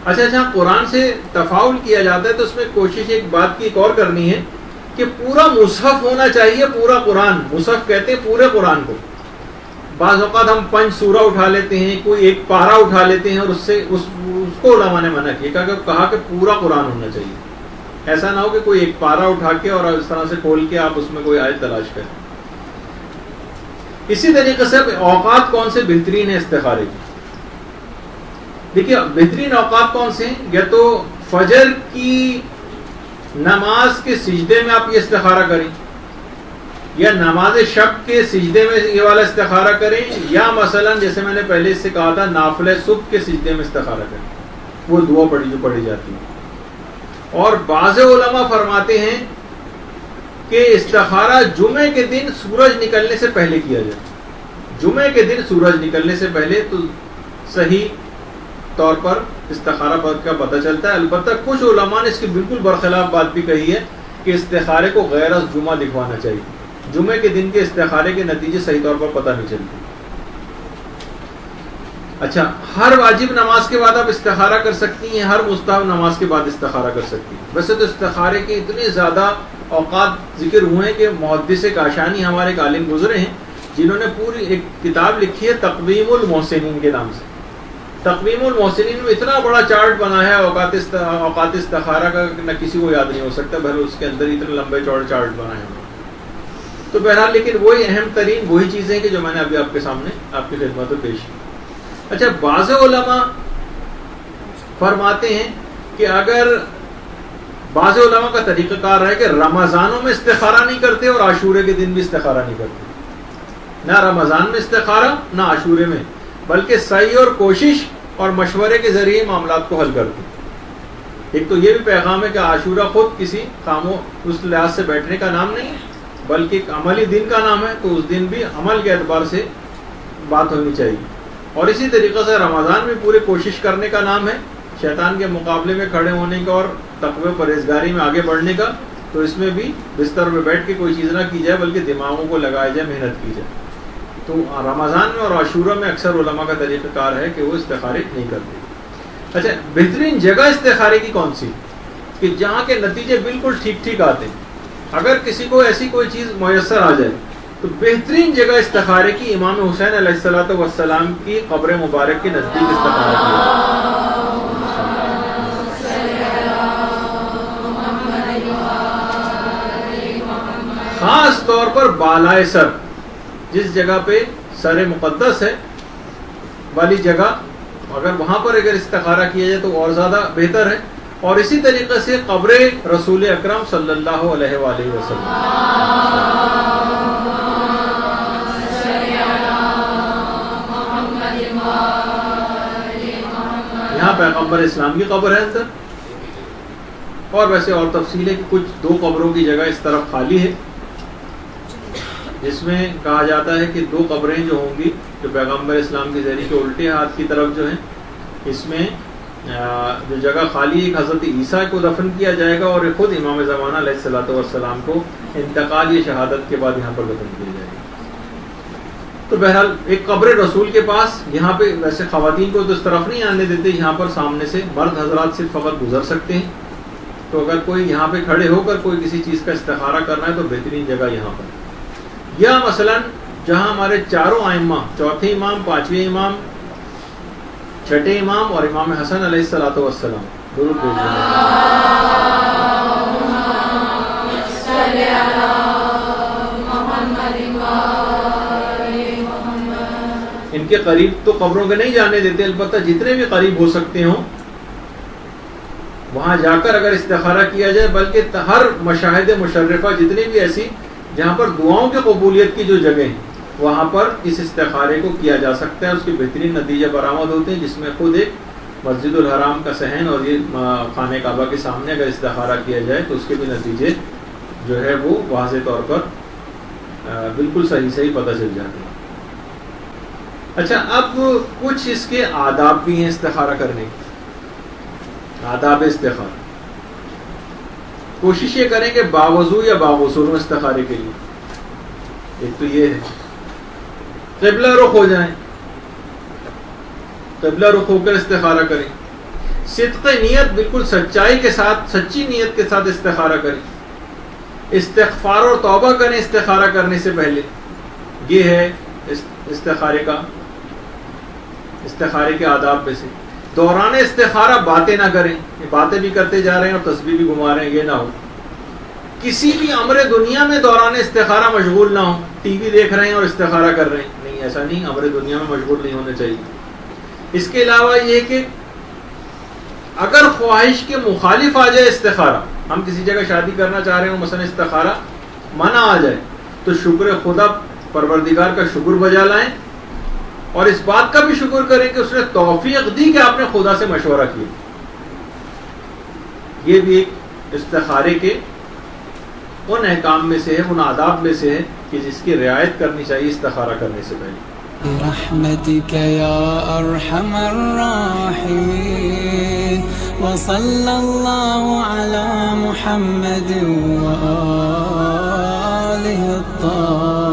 اچھا جہاں قرآن سے تفاعل کیا جاتا ہے تو اس میں کوشش ایک بات کی ایک اور کرنی ہے کہ پورا مصحف ہونا چاہیے، پورا قرآن، مصحف کہتے ہیں پورے قرآن کو. بعض اوقات ہم 5 سورہ اٹھا لیتے ہیں، کوئی ایک پارہ اٹھا لیتے ہیں اور اس کو علماء نے منع کیا، کہا کہ پورا قرآن ہونا چاہیے. ایسا نہ ہو کہ کوئی ایک پارہ اٹھا کے اور اس طرح سے کھول کے آپ اس میں کوئی آیت تلاش کریں. اسی طریقے سے اوقات کون سے بہترین ہیں استخارے کی؟ دیکھیے بہترین اوقات کون سے ہیں؟ یا تو فجر کی نماز کے سجدے میں آپ یہ استخارہ کریں، یا نماز شب کے سجدے میں یہ والا استخارہ کریں، یا مثلا جیسے میں نے پہلے سے کہا تھا نافلہ صبح کے سجدے میں استخارہ کریں، وہ دعا جو پڑھی جاتی ہے. اور بعض علماء فرماتے ہیں کہ استخارہ جمعے کے دن سورج نکلنے سے پہلے کیا جائے. جمعے کے دن سورج نکلنے سے پہلے تو صحیح طور پر استخارہ کا پتہ چلتا ہے. البتہ کچھ علماء نے اس کی بالکل برخلاف بات بھی کہی ہے کہ استخارے کو غیر از جمعہ لکھوانا چاہیے. جمعے کے دن کے استخارے کے نتیجے صحیح طور پر پتہ نہیں چلتے. اچھا، ہر واجب نماز کے بعد آپ استخارہ کر سکتی ہیں، ہر مستحب نماز کے بعد استخارہ کر سکتی ہیں. ویسے تو استخارے کے اتنے زیادہ اوقات ذکر ہوئے ہیں کہ محدث کاشانی ہمارے ایک عالم گزرے ہیں جنہوں نے پوری ایک کتاب لکھی ہے تقویم المحسنین کے نام سے. تقویم المحسنین میں اتنا بڑا چارٹ بنا ہے اوقات استخارہ کا، نہ کسی کو یاد نہیں ہو سکتا. بہرحال اس کے اندر اتنے لمبے چوڑے چارٹ بنائے ہیں. تو بہرحال لیکن وہی اہم ترین وہی چیزیں کہ جو میں نے ابھی آپ کے سامنے آپ کی خدمت میں پیش کی. اچھا، بعض علماء فرماتے ہیں کہ اگر بعض علماء کا طریقہ کار ہے کہ رمضانوں میں استخارہ نہیں کرتے اور عاشورے کے دن بھی استخارہ نہیں کرتے. نہ رمضان میں استخارہ نہ عاشورے میں، بلکہ سعی اور کوشش اور مشورے کے ذریعے معاملات کو حل کرتے. ایک تو یہ بھی پیغام ہے کہ عاشورہ خود کسی اس لحاظ سے بیٹھنے کا نام نہیں ہے بلکہ ایک عملی دن کا نام ہے، تو اس دن بھی عمل کے اعتبار سے بات ہونی چاہیے. اور اسی طریقے سے رمضان میں پورے کوشش کرنے کا نام ہے، شیطان کے مقابلے میں کھڑے ہونے کا اور تقوی پرہیزگاری میں آگے بڑھنے کا. تو اس میں بھی بستر میں بیٹھ کے کوئی چیز نہ کی جائے بلکہ دماغوں کو لگایا جائے، محنت کی جائے. تو رمضان میں اور عاشورہ میں اکثر علماء کا طریقہ کار ہے کہ وہ استخارے نہیں کرتے. اچھا، بہترین جگہ استخارے کی کون سی کہ جہاں کے نتیجے بالکل ٹھیک ٹھیک آتے ہیں؟ اگر کسی کو ایسی کوئی چیز میسر آ جائے تو بہترین جگہ استخارے کی امام حسین علیہ الصلوۃ والسلام کی قبر مبارک کے نزدیک استخارہ کیا. خاص طور پر بالائے سر، جس جگہ پہ سر مقدس ہے والی جگہ، اگر وہاں پر اگر استخارہ کیا جائے تو اور زیادہ بہتر ہے. اور اسی طریقے سے قبر رسول اکرم صلی اللہ علیہ وآلہ وسلم، یہاں پیغمبر اسلام کی قبر ہے اندر. اور ویسے اور تفصیل ہے کہ کچھ 2 قبروں کی جگہ اس طرف خالی ہے، جس میں کہا جاتا ہے کہ 2 قبریں جو ہوں گی جو پیغمبر اسلام کی زہری کے الٹے ہاتھ کی طرف جو ہیں، اس میں جو جگہ خالی ایک حضرت عیسیٰ کو دفن کیا جائے گا اور خود امام زمانہ علیہ الصلوۃ والسلام کو انتقال یا شہادت کے بعد یہاں پر دفن کیا جائے گا. تو بہرحال ایک قبر رسول کے پاس، یہاں پہ ویسے خواتین کو تو اس طرف نہیں آنے دیتے، یہاں پر سامنے سے مرد حضرات صرف فقط گزر سکتے ہیں. تو اگر کوئی یہاں پہ کھڑے ہو کر کوئی کسی چیز کا استخارہ کرنا ہے تو بہترین جگہ یہاں پر. یا مثلا جہاں ہمارے چاروں ائمہ، چوتھے امام، پانچویں امام، چھٹے امام اور امام حسن علیہ الصلوۃ والسلام درود بھیجتے ہیں، ان کے قریب تو قبروں کے نہیں جانے دیتے، البتہ جتنے بھی قریب ہو سکتے ہوں وہاں جا کر اگر استخارہ کیا جائے. بلکہ ہر مشاہد مشرفہ جتنی بھی ایسی جہاں پر دعاؤں کی قبولیت کی جو جگہ ہیں وہاں پر اس استخارے کو کیا جا سکتا ہے. اس کے بہترین نتیجے برآمد ہوتے ہیں، جس میں خود ایک مسجد الحرام کا صحن اور یہ خانہ کعبہ کے سامنے اگر استخارہ کیا جائے تو اس کے بھی نتیجے جو ہے وہ واضح طور پر بالکل صحیح پتہ چل جاتے ہیں. اچھا، اب کچھ اس کے آداب بھی ہیں استخارہ کرنے کے، آداب استخارہ. کوشش یہ کریں کہ باوضو یا باغسل استخارے کے لیے. ایک تو یہ ہے قبلہ رخ ہو جائیں، قبلہ رخ ہو کر استخارہ کریں. صدق نیت، بالکل سچائی کے ساتھ، سچی نیت کے ساتھ استخارہ کریں. استغفار اور توبہ کریں استخارہ کرنے سے پہلے. یہ ہے استخارے کے آداب میں سے. دوران استخارہ باتیں نہ کریں. یہ باتیں بھی کرتے جا رہے ہیں اور تسبیح بھی گھما رہے ہیں، یہ نہ ہو. کسی بھی امر دنیا میں دوران استخارہ مشغول نہ ہو. ٹی وی دیکھ رہے ہیں اور استخارہ کر رہے ہیں، نہیں، ایسا نہیں. امر دنیا میں مشغول نہیں ہونا چاہیے. اس کے علاوہ یہ کہ اگر خواہش کے مخالف آ جائے استخارہ، ہم کسی جگہ شادی کرنا چاہ رہے ہوں، مثلا استخارہ منع آ جائے، تو شکر خدا، پروردگار کا شکر بجا لائیں اور اس بات کا بھی شکر کریں کہ اس نے توفیق دی کہ آپ نے خدا سے مشورہ کیا. یہ بھی ایک استخارے کے ان احکام میں سے ہے، ان آداب میں سے ہے کہ جس کی رعایت کرنی چاہیے استخارہ کرنے سے پہلے. برحمتك يا أرحم الراحمين وصلى الله على محمد وآله الطاهرين.